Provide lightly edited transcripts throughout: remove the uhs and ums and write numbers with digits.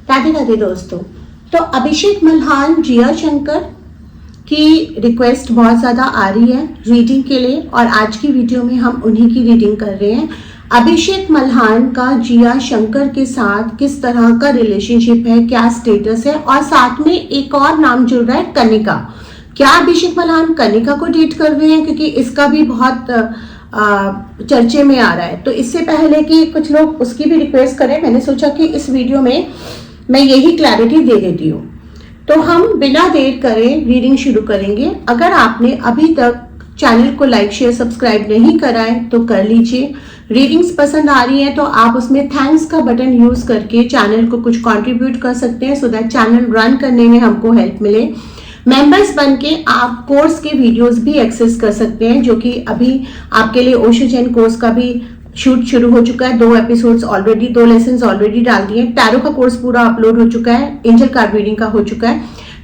राधे राधे दोस्तों। तो अभिषेक मल्हान जिया शंकर की रिक्वेस्ट बहुत ज़्यादा आ रही है रीडिंग के लिए और आज की वीडियो में हम उन्हीं की रीडिंग कर रहे हैं। अभिषेक मल्हान का जिया शंकर के साथ किस तरह का रिलेशनशिप है, क्या स्टेटस है और साथ में एक और नाम जुड़ रहा है कनिका। क्या अभिषेक मल्हान कनिका को डेट कर रहे हैं, क्योंकि इसका भी बहुत चर्चे में आ रहा है। तो इससे पहले कि कुछ लोग उसकी भी रिक्वेस्ट करें, मैंने सोचा कि इस वीडियो में मैं यही क्लैरिटी दे देती हूँ। तो हम बिना देर करे रीडिंग शुरू करेंगे। अगर आपने अभी तक चैनल को लाइक शेयर सब्सक्राइब नहीं करा है तो कर लीजिए। रीडिंग्स पसंद आ रही है तो आप उसमें थैंक्स का बटन यूज करके चैनल को कुछ कंट्रीब्यूट कर सकते हैं, सो दैट चैनल रन करने में हमको हेल्प मिले। मेंबर्स बन के आप कोर्स के वीडियोस भी एक्सेस कर सकते हैं, जो कि अभी आपके लिए ओशो जैन कोर्स का भी शूट शुरू हो चुका है। 2 एपिसोड्स ऑलरेडी, 2 लेसन्स ऑलरेडी डाल दिए। टैरो का कोर्स पूरा अपलोड हो चुका है, एंजल कार्ड रीडिंग का हो चुका है।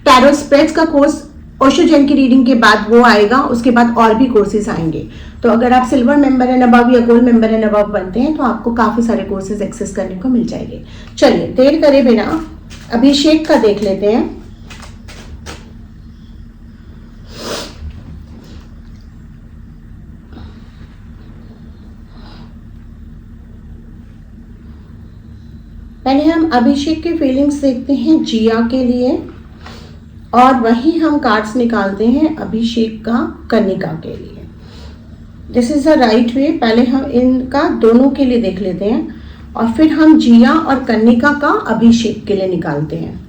टैरो स्प्रेड्स का कोर्स ओशो जैन की रीडिंग के बाद वो आएगा, उसके बाद और भी कोर्सेज आएंगे। तो अगर आप सिल्वर मेंबर एंड अबव या गोल्ड मेंबर एंड अबव बनते हैं तो आपको काफी सारे कोर्सेज एक्सेस करने को मिल जाएंगे। चलिए देर करे बिना अभिषेक का देख लेते हैं। पहले हम अभिषेक के फीलिंग्स देखते हैं जिया के लिए और वहीं हम कार्ड्स निकालते हैं अभिषेक का कनिका के लिए। This is the right way. पहले हम इनका दोनों के लिए देख लेते हैं और फिर हम जिया और कनिका का अभिषेक के लिए निकालते हैं।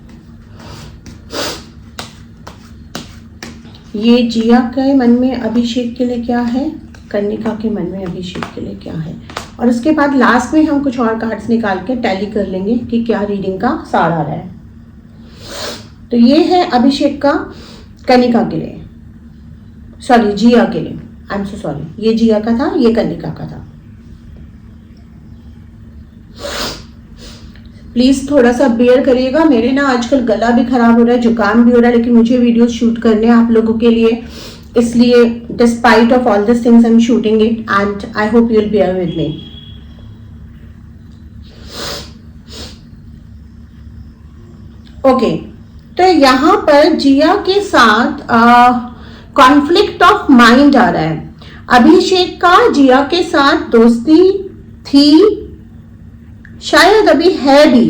ये जिया के मन में अभिषेक के लिए क्या है, कनिका के मन में अभिषेक के लिए क्या है, और उसके बाद लास्ट में हम कुछ और कार्ड्स निकाल के टैली कर लेंगे कि क्या रीडिंग का सार आ रहा है। तो ये है अभिषेक का कनिका के लिए, सॉरी जिया के लिए, आई एम सो सॉरी, ये जिया का था, ये कनिका का था। प्लीज थोड़ा सा बेयर करिएगा, मेरे ना आजकल गला भी खराब हो रहा है, जुकाम भी हो रहा है, लेकिन मुझे वीडियो शूट करने हैं आप लोगों के लिए, इसलिए despite of all this things I am shooting it and I hope you will bear with me. Okay, तो यहाँ पर जिया के साथ कॉन्फ्लिक्ट ऑफ माइंड आ रहा है। अभिषेक का जिया के साथ दोस्ती थी, शायद अभी है भी,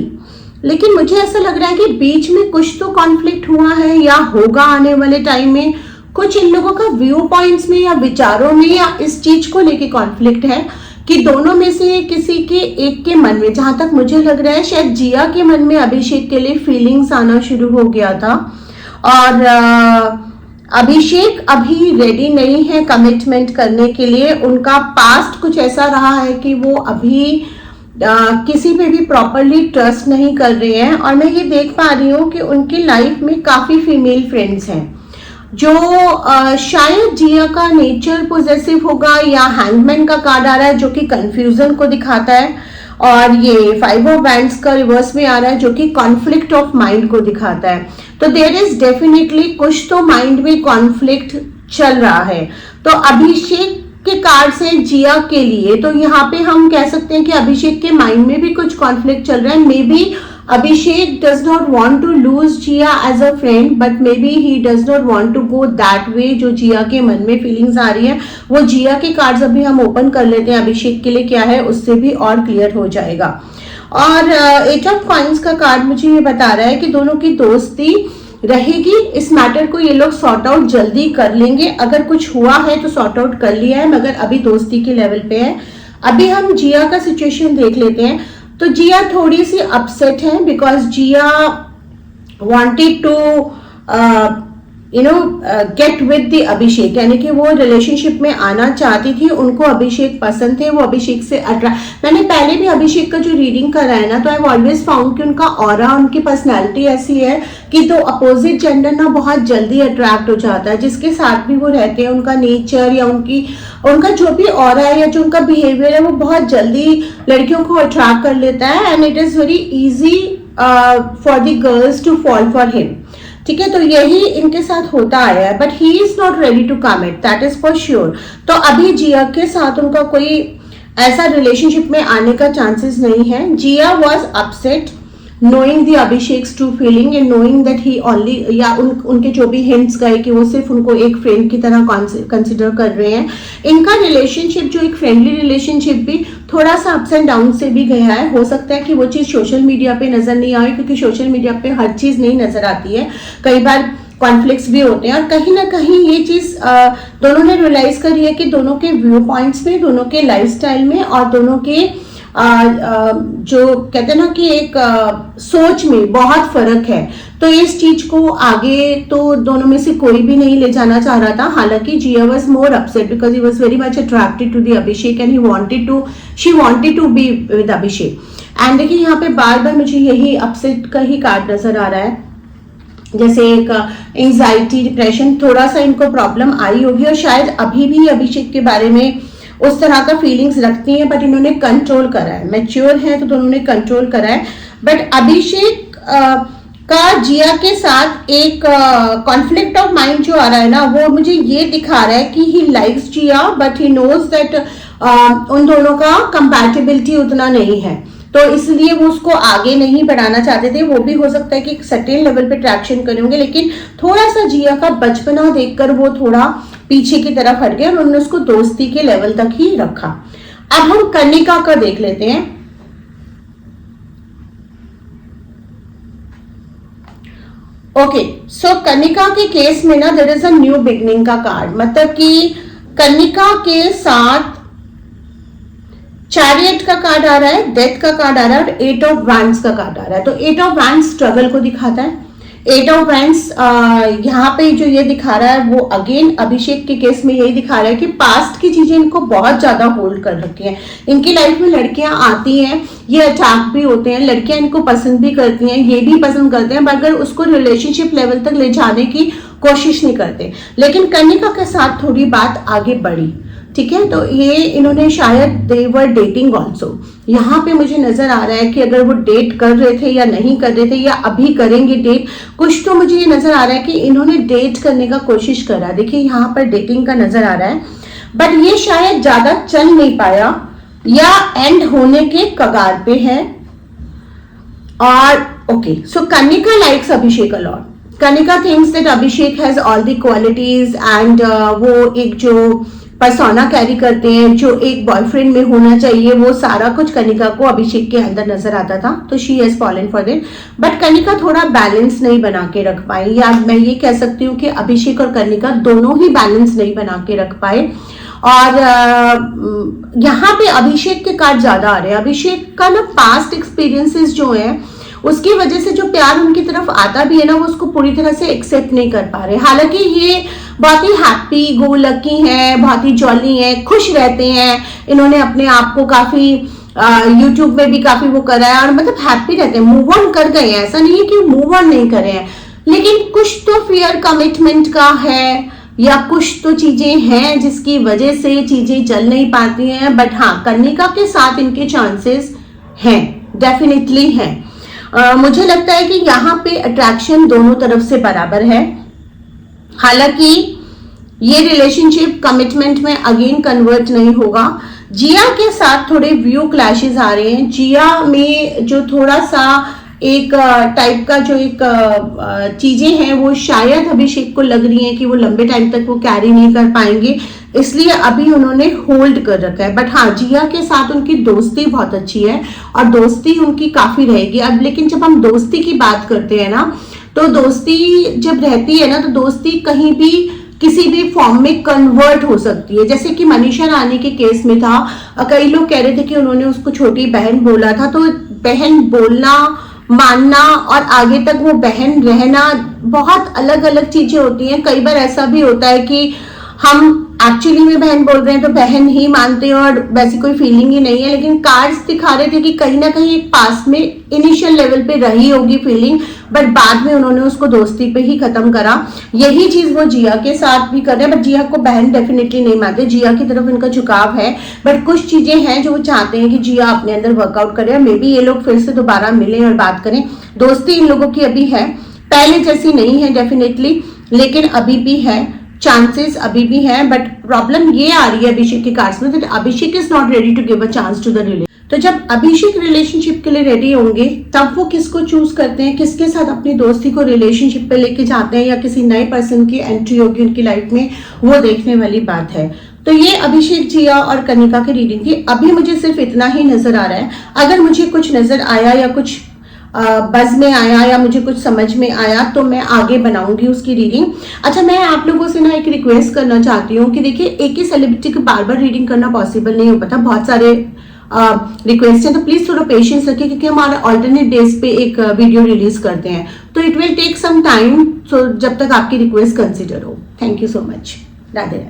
लेकिन मुझे ऐसा लग रहा है कि बीच में कुछ तो कॉन्फ्लिक्ट हुआ है या होगा आने वाले टाइम में। कुछ इन लोगों का व्यू पॉइंट्स में या विचारों में या इस चीज को लेके कॉन्फ्लिक्ट है कि दोनों में से किसी के एक के मन में, जहां तक मुझे लग रहा है शायद जिया के मन में अभिषेक के लिए फीलिंग्स आना शुरू हो गया था और अभिषेक अभी रेडी नहीं है कमिटमेंट करने के लिए। उनका पास्ट कुछ ऐसा रहा है कि वो अभी किसी पे भी प्रॉपरली ट्रस्ट नहीं कर रहे हैं और मैं ये देख पा रही हूँ कि उनकी लाइफ में काफी फीमेल फ्रेंड्स हैं जो शायद जिया का नेचर पॉजिटिव होगा, या हैंगमैन का कार्ड आ रहा है जो कि कंफ्यूजन को दिखाता है और ये 5 ऑफ वैंड्स का रिवर्स में आ रहा है जो कि कॉन्फ्लिक्ट ऑफ माइंड को दिखाता है। तो देयर इज डेफिनेटली कुछ तो माइंड में कॉन्फ्लिक्ट चल रहा है। तो अभिषेक के कार्ड से जिया के लिए, तो यहाँ पे हम कह सकते हैं कि अभिषेक के माइंड में भी कुछ कॉन्फ्लिक्ट चल रहा है। May be Abhishek does not want to lose Jia as a friend, but maybe he does not want to go that way। जो जिया के मन में फीलिंग्स आ रही है वो जिया के कार्ड्स अभी हम ओपन कर लेते हैं, अभिषेक के लिए क्या है उससे भी और क्लियर हो जाएगा। और 8 ऑफ कॉइंस का कार्ड मुझे ये बता रहा है कि दोनों की दोस्ती रहेगी। इस मैटर को ये लोग सॉर्ट आउट जल्दी कर लेंगे। अगर कुछ हुआ है तो सॉर्ट आउट कर लिया है, मगर अभी दोस्ती के लेवल पे है। अभी हम जिया का सिचुएशन देख लेते हैं। तो जिया थोड़ी सी अपसेट है because Jiya wanted to get with the Abhishek, यानी कि वो रिलेशनशिप में आना चाहती थी, उनको अभिषेक पसंद थे, वो अभिषेक से अट्रैक्ट। मैंने पहले भी अभिषेक का जो रीडिंग करा है ना, तो आई हैव ऑलवेज फाउंड कि उनका ऑरा, उनकी पर्सनैलिटी ऐसी है कि दो अपोजिट जेंडर ना बहुत जल्दी अट्रैक्ट हो जाता है। जिसके साथ भी वो रहते हैं उनका नेचर या उनका जो भी ऑरा है या जो उनका बिहेवियर है वो बहुत जल्दी लड़कियों को अट्रैक्ट कर लेता है and it is very easy for the girls to fall for him. ठीक है, तो यही इनके साथ होता आया है, but he is not ready to commit, that is for sure. तो अभी जिया के साथ उनका कोई ऐसा रिलेशनशिप में आने का चांसेस नहीं है। Jiya was upset knowing the Abhishek's true feeling and knowing that he only, या उनके जो भी hints गए कि वो सिर्फ उनको एक फ्रेंड की तरह कंसिडर कर रहे हैं। इनका रिलेशनशिप जो एक फ्रेंडली रिलेशनशिप भी थोड़ा सा अप्स एंड डाउन से भी गया है। हो सकता है कि वो चीज़ सोशल मीडिया पे नजर नहीं आए, क्योंकि सोशल मीडिया पे हर चीज़ नहीं नजर आती है, कई बार कॉन्फ्लिक्ट्स भी होते हैं। और कहीं ना कहीं ये चीज़ दोनों ने रियलाइज करी है कि दोनों के व्यू पॉइंट्स में, दोनों के लाइफस्टाइल में और दोनों के जो कहते हैं ना कि एक सोच में बहुत फर्क है। तो इस चीज को आगे तो दोनों में से कोई भी नहीं ले जाना चाह रहा था। हालांकि Jiya was more upset because he was very much attracted to the Abhishek and she wanted to be with Abhishek. And देखिए यहाँ पे बार बार मुझे यही अपसेट का ही कार्ड नजर आ रहा है, जैसे एक एंजाइटी, डिप्रेशन, थोड़ा सा इनको प्रॉब्लम आई होगी और शायद अभी भी अभिषेक के बारे में उस तरह का फीलिंग्स रखती हैं, बट इन्होंने कंट्रोल करा है। मैच्योर है तो दोनों ने कंट्रोल करा है। बट अभिषेक का जिया के साथ एक कॉन्फ्लिक्ट ऑफ माइंड जो आ रहा है ना, वो मुझे ये दिखा रहा है कि he likes Jiya but he knows that उन दोनों का कंपैटिबिलिटी उतना नहीं है, तो इसलिए वो उसको आगे नहीं बढ़ाना चाहते थे। वो भी हो सकता है कि एक सर्टेन लेवल पे ट्रैक्शन करेंगे, लेकिन थोड़ा सा जिया का बचपना देखकर वो थोड़ा पीछे की तरफ हट गए और उन्होंने उसको दोस्ती के लेवल तक ही रखा। अब हम कनिका का देख लेते हैं। ओके, सो कनिका के केस में ना there is a new beginning का कार्ड, मतलब कि कनिका के साथ चैरियट का कार्ड आ रहा है, डेथ का कार्ड आ रहा है और 8 ऑफ वैंड्स का कार्ड आ रहा है। तो 8 ऑफ वैंड्स स्ट्रगल को दिखाता है। 8 ऑफ वैंड्स यहाँ पे जो ये दिखा रहा है वो अगेन अभिषेक के केस में यही दिखा रहा है कि पास्ट की चीजें इनको बहुत ज्यादा होल्ड कर रखी हैं। इनकी लाइफ में लड़कियां आती हैं, ये अटैक भी होते हैं, लड़कियां इनको पसंद भी करती हैं, ये भी पसंद करते हैं, मगर उसको रिलेशनशिप लेवल तक ले जाने की कोशिश नहीं करते। लेकिन कनिका के साथ थोड़ी बात आगे बढ़ी, ठीक है। तो ये इन्होंने शायद दे वर डेटिंग ऑल्सो, यहाँ पे मुझे नजर आ रहा है कि अगर वो डेट कर रहे थे या नहीं कर रहे थे या अभी करेंगे डेट, कुछ तो मुझे ये नजर आ रहा है कि इन्होंने डेट करने का कोशिश करा। देखिए यहाँ पर डेटिंग का नजर आ रहा है, बट ये शायद ज्यादा चल नहीं पाया या एंड होने के कगार पे है। और okay, so Kanika likes Abhishek a lot. Kanika thinks that Abhishek has all the qualities and वो एक जो पर्सोना कैरी करते हैं, जो एक बॉयफ्रेंड में होना चाहिए, वो सारा कुछ कनिका को अभिषेक के अंदर नजर आता था। तो she has fallen for it, but Kanika थोड़ा बैलेंस नहीं बना के रख पाई, या मैं ये कह सकती हूँ कि अभिषेक और कनिका दोनों ही बैलेंस नहीं बना के रख पाए। और यहाँ पे अभिषेक के कार्ड ज्यादा आ रहे हैं। अभिषेक का ना पास्ट एक्सपीरियंसेस जो है उसकी वजह से जो प्यार उनकी तरफ आता भी है ना, वो उसको पूरी तरह से एक्सेप्ट नहीं कर पा रहे। हालांकि ये बहुत ही हैप्पी गो लकी है, बहुत ही जॉली है, खुश रहते हैं, इन्होंने अपने आप को काफी यूट्यूब में भी काफी वो करा है और मतलब हैप्पी रहते हैं, मूव ऑन कर गए हैं, ऐसा नहीं है कि मूव ऑन नहीं करे हैं, लेकिन कुछ तो फियर कमिटमेंट का है या कुछ तो चीजें हैं जिसकी वजह से चीजें चल नहीं पाती हैं। बट हाँ, कनिका के साथ इनके चांसेस हैं, डेफिनेटली हैं। मुझे लगता है कि यहाँ पे अट्रैक्शन दोनों तरफ से बराबर है। हालांकि ये रिलेशनशिप कमिटमेंट में अगेन कन्वर्ट नहीं होगा। जिया के साथ थोड़े व्यू क्लैशेस आ रहे हैं। जिया में जो थोड़ा सा एक टाइप का जो एक चीजें हैं वो शायद अभिषेक को लग रही हैं कि वो लंबे टाइम तक वो कैरी नहीं कर पाएंगे, इसलिए अभी उन्होंने होल्ड कर रखा है। बट हाँ, जिया के साथ उनकी दोस्ती बहुत अच्छी है और दोस्ती उनकी काफी रहेगी। अब लेकिन जब हम दोस्ती की बात करते हैं ना, तो दोस्ती जब रहती है ना, तो दोस्ती कहीं भी किसी भी फॉर्म में कन्वर्ट हो सकती है। जैसे कि मनीषा रानी के केस में था, कई लोग कह रहे थे कि उन्होंने उसको छोटी बहन बोला था, तो बहन बोलना, मानना और आगे तक वो बहन रहना बहुत अलग अलग चीजें होती हैं। कई बार ऐसा भी होता है कि हम एक्चुअली में बहन बोल रहे हैं तो बहन ही मानते हैं और वैसी कोई फीलिंग ही नहीं है, लेकिन कार्ड्स दिखा रहे थे कि कहीं ना कहीं पास में इनिशियल लेवल पे रही होगी फीलिंग, बट बाद में उन्होंने उसको दोस्ती पे ही खत्म करा। यही चीज वो जिया के साथ भी कर रहे हैं, बट जिया को बहन डेफिनेटली नहीं मानते, जिया की तरफ इनका झुकाव है, बट कुछ चीजें हैं जो वो चाहते हैं कि जिया अपने अंदर वर्कआउट करे, मे बी ये लोग फिर से दोबारा मिले और बात करें। दोस्ती इन लोगों की अभी है, पहले जैसी नहीं है डेफिनेटली, लेकिन अभी भी है, चांसेस अभी भी है। बट प्रॉब्लम ये आ रही है अभिषेक के कार्ड्स में, that Abhishek is not ready to give a chance to the relation. तो जब अभिषेक रिलेशनशिप के लिए रेडी होंगे तब वो किसको चूज करते हैं, किसके साथ अपनी दोस्ती को रिलेशनशिप पे लेके जाते हैं, या किसी नए पर्सन की एंट्री होगी उनकी लाइफ में, वो देखने वाली बात है। तो ये अभिषेक, जिया और कनिका की रीडिंग थी। अभी मुझे सिर्फ इतना ही नजर आ रहा है। अगर मुझे कुछ नजर आया या कुछ बज में आया या मुझे कुछ समझ में आया तो मैं आगे बनाऊंगी उसकी रीडिंग। अच्छा, मैं आप लोगों से ना एक रिक्वेस्ट करना चाहती हूँ कि देखिए, एक ही सेलिब्रिटी की बार बार रीडिंग करना पॉसिबल नहीं हो पाता, बहुत सारे रिक्वेस्ट है, तो प्लीज थोड़ा पेशेंस रखिए क्योंकि हमारा ऑल्टरनेट डेज पे एक वीडियो रिलीज करते हैं, तो it will take some time, so जब तक आपकी रिक्वेस्ट कंसिडर हो। Thank you so much. Radhe.